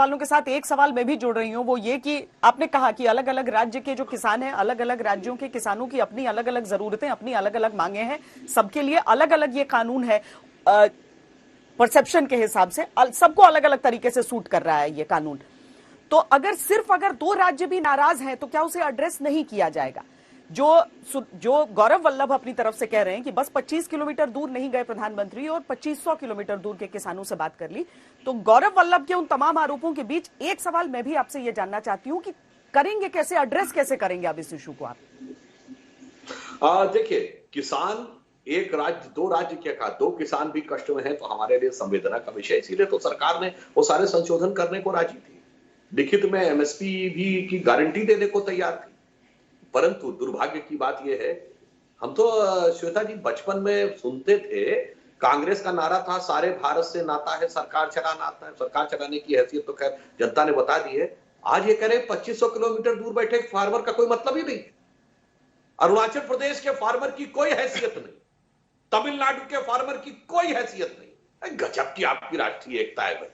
सवालों के साथ एक सवाल मैं भी जोड़ रही हूँ, वो ये कि आपने कहा कि अलग अलग राज्य के जो किसान हैं, अलग अलग राज्यों के किसानों की अपनी अलग अलग जरूरतें, अपनी अलग अलग मांगे हैं, सबके लिए अलग अलग ये कानून है। परसेप्शन के हिसाब से सबको अलग अलग तरीके से सूट कर रहा है ये कानून। तो अगर दो राज्य भी नाराज हैं तो क्या उसे एड्रेस नहीं किया जाएगा? जो जो गौरव वल्लभ अपनी तरफ से कह रहे हैं कि बस 25 किलोमीटर दूर नहीं गए प्रधानमंत्री और 2500 किलोमीटर दूर के किसानों से बात कर ली, तो गौरव वल्लभ के उन तमाम आरोपों के बीच एक सवाल मैं भी आपसे यह जानना चाहती हूं कि करेंगे कैसे, एड्रेस कैसे करेंगे आप इस इशू को? आप देखिए, किसान एक राज्य दो राज्य क्या कहा, दो किसान भी कष्ट में हैं तो हमारे लिए संवेदना का विषय, इसीलिए तो सरकार ने वो सारे संशोधन करने को राजी थी। लिखित में एमएसपी भी की गारंटी देने को तैयार थी। परंतु दुर्भाग्य की बात यह है, हम तो श्वेता जी बचपन में सुनते थे, कांग्रेस का नारा था सारे भारत से नाता है, सरकार चलाना आता है। सरकार चलाने की हैसियत तो खैर जनता ने बता दी है। आज ये कह रहे 2500 किलोमीटर दूर बैठे फार्मर का कोई मतलब ही नहीं है। अरुणाचल प्रदेश के फार्मर की कोई हैसियत नहीं, तमिलनाडु के फार्मर की कोई हैसियत नहीं। गजब की आपकी राष्ट्रीय एकता है भाई।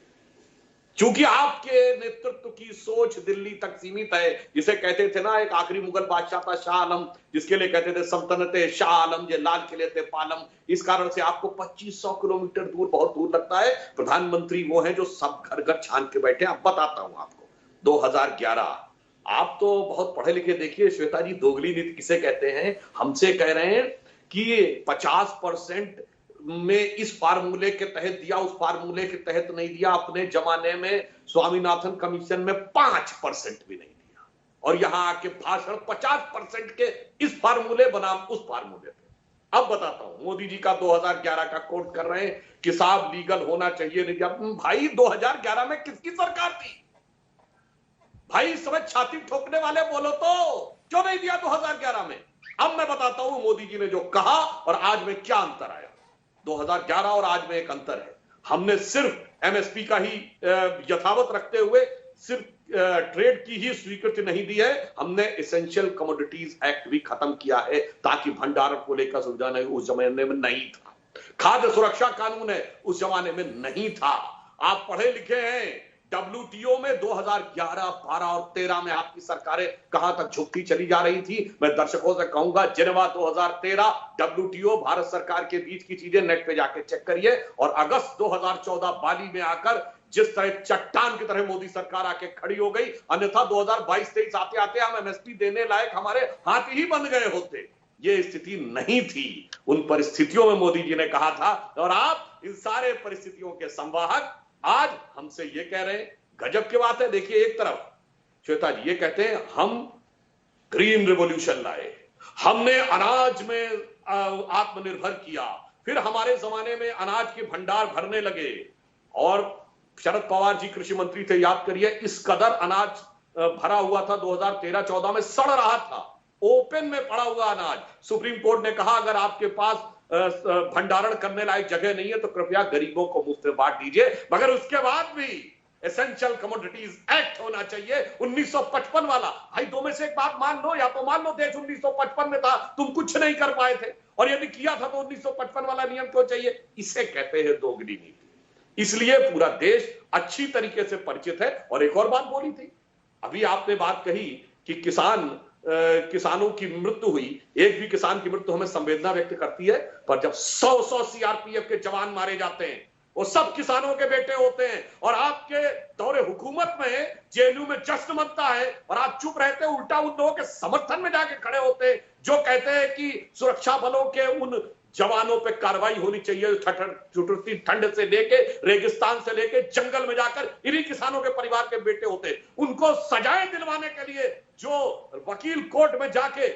क्योंकि आपके नेतृत्व की सोच दिल्ली तक सीमित है। जिसे कहते थे ना, एक आखिरी मुगल बादशाह था शाह आलम, जिसके लिए कहते थे सल्तनते शाह आलम जे लाल किले थे पालम। इस कारण से आपको 2500 किलोमीटर दूर बहुत दूर लगता है। प्रधानमंत्री वो है जो सब घर घर छान के बैठे। अब बताता हूं आपको 2011, आप तो बहुत पढ़े लिखे, देखिए श्वेता जी, दोगली नीति किसे कहते हैं। हमसे कह रहे हैं कि 50% में इस फार्मूले के तहत दिया, उस फार्मूले के तहत नहीं दिया। अपने जमाने में स्वामीनाथन कमीशन में 5% भी नहीं दिया, और यहां आके भाषण 50% के इस फार्मूले बनाम उस फार्मूले पे। अब बताता हूं, मोदी जी का 2011 का कोट कर रहे हैं कि साहब लीगल होना चाहिए, नहीं दिया। भाई 2011 में किसकी सरकार थी भाई? इस समय छाती ठोकने वाले बोलो तो, क्यों नहीं दिया 2011 में? अब मैं बताता हूं मोदी जी ने जो कहा और आज में क्या अंतर आया। 2011 और आज में एक अंतर है। हमने सिर्फ एमएसपी का ही यथावत रखते हुए सिर्फ ट्रेड की ही स्वीकृति नहीं दी है, हमने एसेंशियल कमोडिटीज एक्ट भी खत्म किया है, ताकि भंडारण को लेकर सुविधा नहीं, उस जमाने में नहीं था। खाद्य सुरक्षा कानून है, उस जमाने में नहीं था। आप पढ़े लिखे हैं, डब्ल्यूटीओ में 2011, 12 और 13 में आपकी सरकारें कहां तक झुकती चली जा रही थी। मैं दर्शकों से कहूंगा, जिनेवा 2013, डब्ल्यूटीओ भारत सरकार के बीच की चीजें नेट पे जाके चेक करिए। और अगस्त 2014 बाली में आकर जिस तरह चट्टान की तरह मोदी सरकार आके खड़ी हो गई, अन्यथा 2022-23 आते आते हम एमएसपी देने लायक हमारे हाथ ही बन गए होते। ये स्थिति नहीं थी। उन परिस्थितियों में मोदी जी ने कहा था, और आप इन सारे परिस्थितियों के संवाहक आज हमसे ये कह रहे हैं। गजब की बात है। देखिए, एक तरफ श्वेता जी ये कहते हैं हम ग्रीन रिवॉल्यूशन लाए, हमने अनाज में आत्मनिर्भर किया, फिर हमारे जमाने में अनाज के भंडार भरने लगे। और शरद पवार जी कृषि मंत्री थे, याद करिए, इस कदर अनाज भरा हुआ था 2013-14 में, सड़ रहा था, ओपन में पड़ा हुआ अनाज। सुप्रीम कोर्ट ने कहा अगर आपके पास भंडारण करने लायक जगह नहीं है तो कृपया गरीबों को मुफ्त में बांट दीजिए। मगर उसके बाद भी एसेंशियल कमोडिटीज एक्ट होना चाहिए 1955 वाला। भाई दो में से एक बात मान लो, या तो मान लो देश 1955 में था, तुम कुछ नहीं कर पाए थे, और यदि किया था तो 1955 वाला नियम क्यों चाहिए? इसे कहते हैं दोगली नीति। इसलिए पूरा देश अच्छी तरीके से परिचित है। और एक और बात बोली थी, अभी आपने बात कही कि किसानों की मृत्यु हुई। एक भी किसान की मृत्यु हमें संवेदना व्यक्त करती है, पर जब 100 सीआरपीएफ के जवान मारे जाते हैं, वो सब किसानों के बेटे होते हैं। और आपके दौरे हुकूमत में जेएनयू में जश्न मनता है और आप चुप रहते हैं, उल्टा उन लोगों के समर्थन में जाके खड़े होते हैं जो कहते हैं कि सुरक्षा बलों के उन जवानों पे कार्रवाई होनी चाहिए। चुटुरती ठंड से लेके, रेगिस्तान से लेके, जंगल में जाकर इन्हीं किसानों के परिवार के बेटे होते हैं। उनको सजाएं दिलवाने के लिए जो वकील कोर्ट में जाके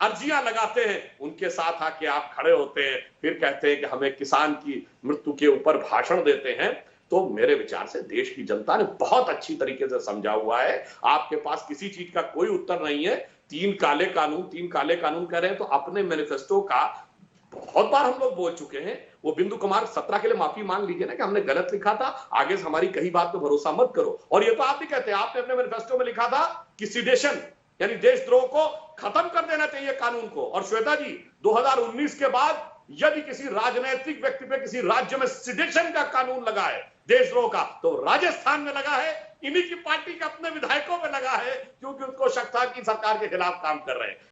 अर्जियां लगाते हैं, उनके साथ आके आप खड़े होते हैं, फिर कहते हैं कि हमें किसान की मृत्यु के ऊपर भाषण देते हैं। तो मेरे विचार से देश की जनता ने बहुत अच्छी तरीके से समझा हुआ है। आपके पास किसी चीज का कोई उत्तर नहीं है। तीन काले कानून कह रहे हैं, तो अपने मैनिफेस्टो का बहुत बार हम लोग बोल चुके हैं। वो बिंदु कुमार 17 के लिए माफी मांग लीजिए ना कि हमने गलत लिखा था, आगे से हमारी कही बात पे भरोसा मत करो। और ये तो आप भी कहते हैं, आपने अपने मैनिफेस्टो में लिखा था कि सिडेशन यानी देशद्रोह को खत्म कर देना चाहिए कानून को। और श्वेता जी, 2019 के बाद यदि किसी राजनीतिक व्यक्ति पे किसी राज्य में सिडेशन का कानून लगा है, देशद्रोह का, तो राजस्थान में लगा है, इन्हीं की पार्टी के अपने विधायकों में लगा है, क्योंकि उसको शक था कि सरकार के खिलाफ काम कर रहे हैं।